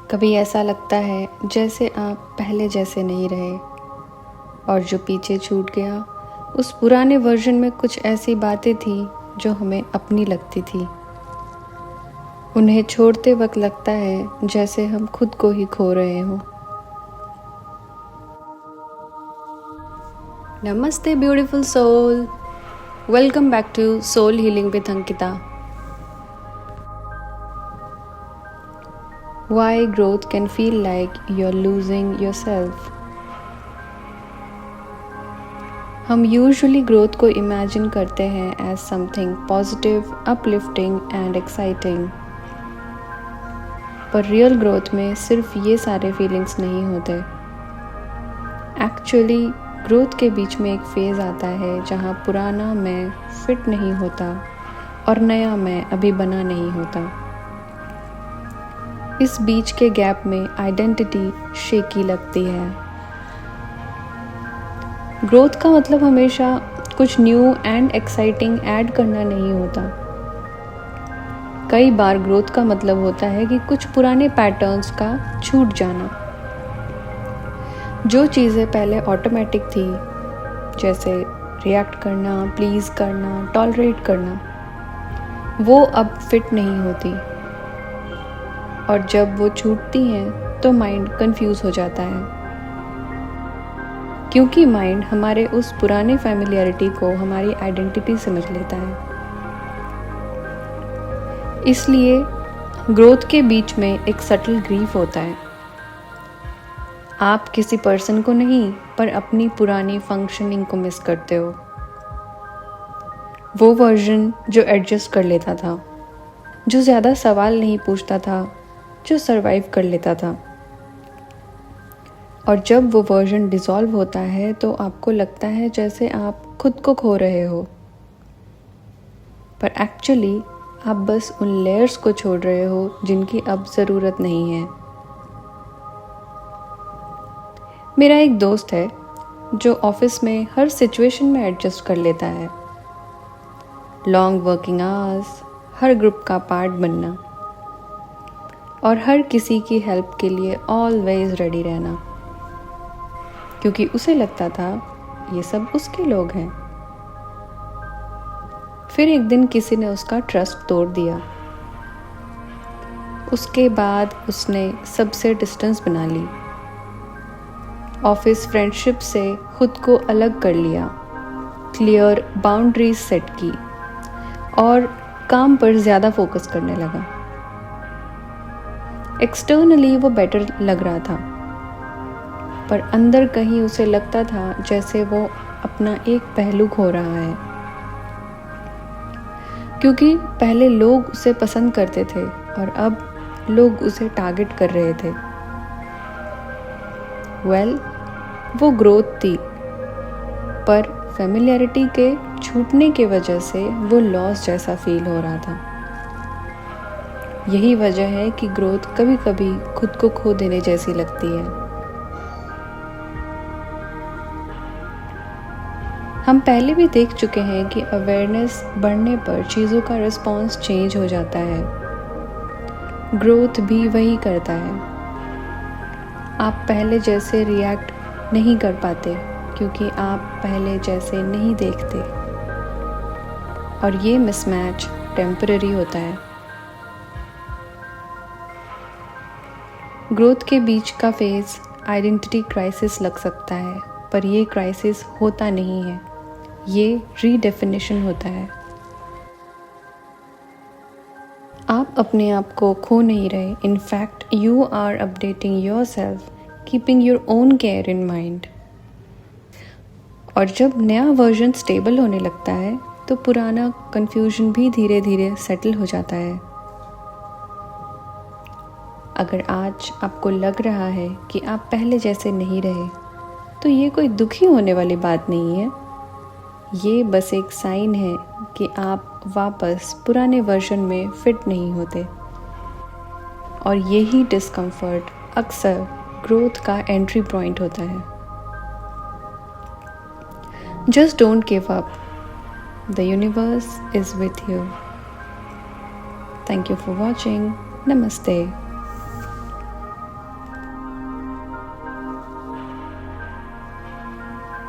कभी ऐसा लगता है जैसे आप पहले जैसे नहीं रहे और जो पीछे छूट गया उस पुराने वर्जन में कुछ ऐसी बातें थी जो हमें अपनी लगती थी। उन्हें छोड़ते वक्त लगता है जैसे हम खुद को ही खो रहे हों। नमस्ते beautiful soul, welcome back to soul healing with Ankita. Why growth can feel like you're losing yourself। हम यूजुअली ग्रोथ को इमेजिन करते हैं as something positive, uplifting and exciting. पर रियल ग्रोथ में सिर्फ ये सारे फीलिंग्स नहीं होते। एक्चुअली ग्रोथ के बीच में एक फेज़ आता है जहाँ पुराना मैं फिट नहीं होता और नया मैं अभी बना नहीं होता। इस बीच के गैप में आइडेंटिटी शेकी लगती है। ग्रोथ का मतलब हमेशा कुछ न्यू एंड एक्साइटिंग ऐड करना नहीं होता। कई बार ग्रोथ का मतलब होता है कि कुछ पुराने पैटर्न्स का छूट जाना। जो चीज़ें पहले ऑटोमेटिक थी, जैसे रिएक्ट करना, प्लीज़ करना, टॉलरेट करना, वो अब फिट नहीं होती। और जब वो छूटती हैं तो माइंड कंफ्यूज हो जाता है, क्योंकि माइंड हमारे उस पुराने फैमिलियरिटी को हमारी आइडेंटिटी समझ लेता है। इसलिए ग्रोथ के बीच में एक सटल ग्रीफ होता है। आप किसी पर्सन को नहीं, पर अपनी पुरानी फंक्शनिंग को मिस करते हो। वो वर्जन जो एडजस्ट कर लेता था, जो ज़्यादा सवाल नहीं पूछता था, जो सरवाइव कर लेता था। और जब वो वर्जन डिसॉल्व होता है तो आपको लगता है जैसे आप खुद को खो रहे हो। पर एक्चुअली आप बस उन लेयर्स को छोड़ रहे हो जिनकी अब ज़रूरत नहीं है। मेरा एक दोस्त है जो ऑफिस में हर सिचुएशन में एडजस्ट कर लेता है। लॉन्ग वर्किंग आवर्स, हर ग्रुप का पार्ट बनना और हर किसी की हेल्प के लिए ऑलवेज रेडी रहना, क्योंकि उसे लगता था ये सब उसके लोग हैं। फिर एक दिन किसी ने उसका ट्रस्ट तोड़ दिया। उसके बाद उसने सबसे डिस्टेंस बना ली, ऑफिस फ्रेंडशिप से खुद को अलग कर लिया, क्लियर बाउंड्रीज सेट की और काम पर ज़्यादा फोकस करने लगा। एक्सटर्नली वो बेटर लग रहा था, पर अंदर कहीं उसे लगता था जैसे वो अपना एक पहलू खो रहा है, क्योंकि पहले लोग उसे पसंद करते थे और अब लोग उसे टारगेट कर रहे थे। वो ग्रोथ थी, पर फैमिलियरिटी के छूटने के वजह से वो लॉस जैसा फील हो रहा था। यही वजह है कि ग्रोथ कभी कभी खुद को खो देने जैसी लगती है। हम पहले भी देख चुके हैं कि अवेयरनेस बढ़ने पर चीज़ों का रिस्पॉन्स चेंज हो जाता है। ग्रोथ भी वही करता है। आप पहले जैसे रिएक्ट नहीं कर पाते क्योंकि आप पहले जैसे नहीं देखते, और ये मिसमैच टेम्पररी होता है। ग्रोथ के बीच का फेज आइडेंटिटी क्राइसिस लग सकता है, पर ये क्राइसिस होता नहीं है, ये रीडेफिनेशन होता है। आप अपने आप को खो नहीं रहे। In fact you are updating yourself, keeping your own care in mind. और जब नया वर्जन स्टेबल होने लगता है तो पुराना कंफ्यूजन भी धीरे धीरे सेटल हो जाता है। अगर आज आपको लग रहा है कि आप पहले जैसे नहीं रहे, तो ये कोई दुखी होने वाली बात नहीं है। ये बस एक साइन है कि आप वापस पुराने वर्जन में फिट नहीं होते। और यही डिस्कम्फर्ट अक्सर ग्रोथ का एंट्री पॉइंट होता है। Just don't give up, the universe is with you. Thank you for watching. नमस्ते।